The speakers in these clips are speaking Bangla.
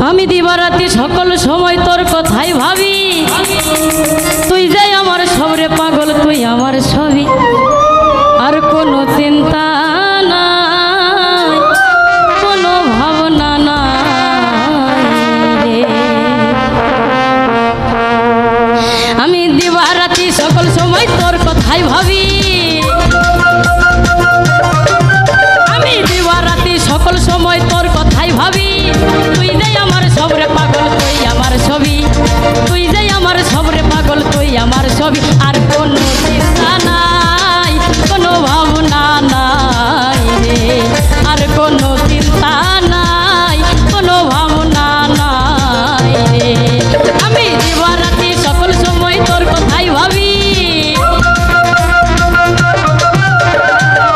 আমি দিবারাতি সকল সময় তোর কথাই ভাবি, তুই যাই আমার সবরে পাগল, তুই আমার ছবি, আর কোনো চিন্তা নাই, কোনো ভাবনা নাই রে। আমি দিবারাতি সকল সময় তোর কথাই ভাবি, আমি দিবারাতি সকল সময় তোর কথাই ভাবি, তুই যাই আমার সবরে পাগল, তুই আমার ছবি, তুই যাই আমার সবরে পাগল, তুই আমার ছবি, আর কোনো চিন্তা নাই, কোনো ভাবনা নাই রে, আর কোনো চিন্তা নাই, কোনো ভাবনা নাই রে। আমি দিবারাতি সকল সময় তোর কথাই ভাবি,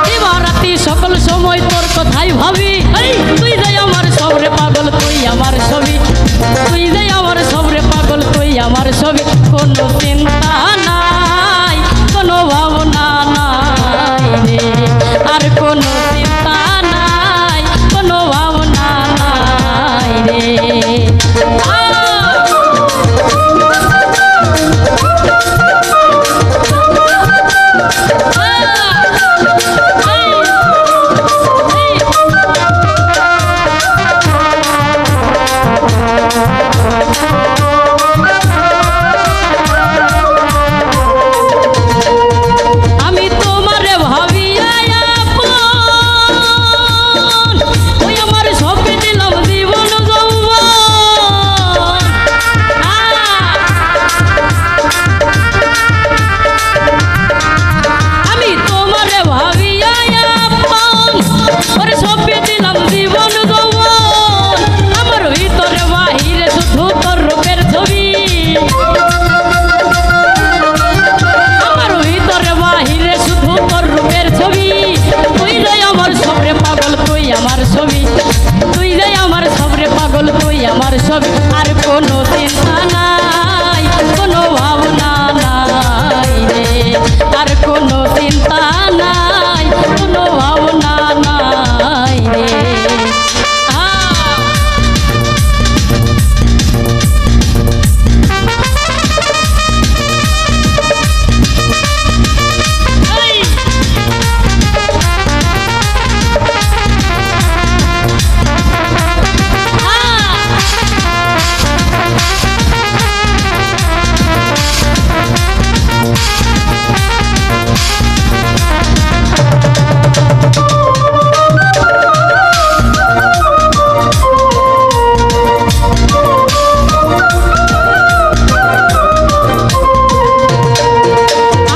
দিবারাতি সকল সময় তোর কথাই ভাবি, তুই যাই আমার সবরে পাগল, তুই আমার ছবি, তুই যাই আমার সবরে পাগল, তুই আমার ছবি, কোনো চিন্তা নাই, কোনো ভাবনা নাই রে, আর কোনো চিন্তা নাই, কোনো ভাবনা নাই রে। আমি তোমারে ভাবি আপন, ওই আমার সবে দিলাম জীবন যৌবন। আমি তোমারে ভাবি আপন, ওরে সবে দিলাম জীবন যৌবন, আমার ভিতরে বাহিরে শুধু তোর রূপের ছবি, আমার ভিতরে বাহিরে শুধু তোর রূপের ছবি, তুই যাই আমার সবরে পাগল, তুই আমার ছবি, তুই যাই আমার সবরে পাগল, তুই আমার ছবি, আর কোনো চিন্তা নাই, কোনো ভাবনা নাই রে, আর কোনো চিন্তা নাই, কোনো ভাবনা নাই রে।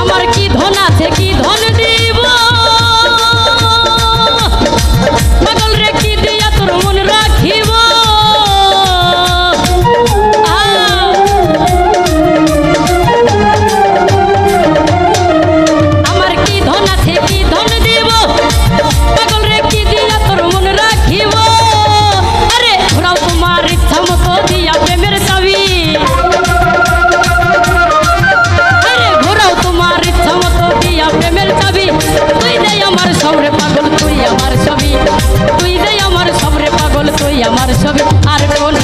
আমার কি ধন আছে, কি ধন দিব, পাগল রে কি দিয়া তোর মন রাখিব, আমার কি ধন আছে, কি ধন দিব, পাগল রে কি দিয়া তোর মন রাখিব, আরে ঘোরাও তোমার ইচ্ছা মতো দিয়া প্রেমের চাবি, আরে ঘোরাও তোমার ইচ্ছা মতো দিয়া প্রেমের চাবি, তুই যাই আমার সবরে পাগল, তুই আমার ছবি, তুই যাই আমার সবরে পাগল, তুই আমার ছবি, আর কোন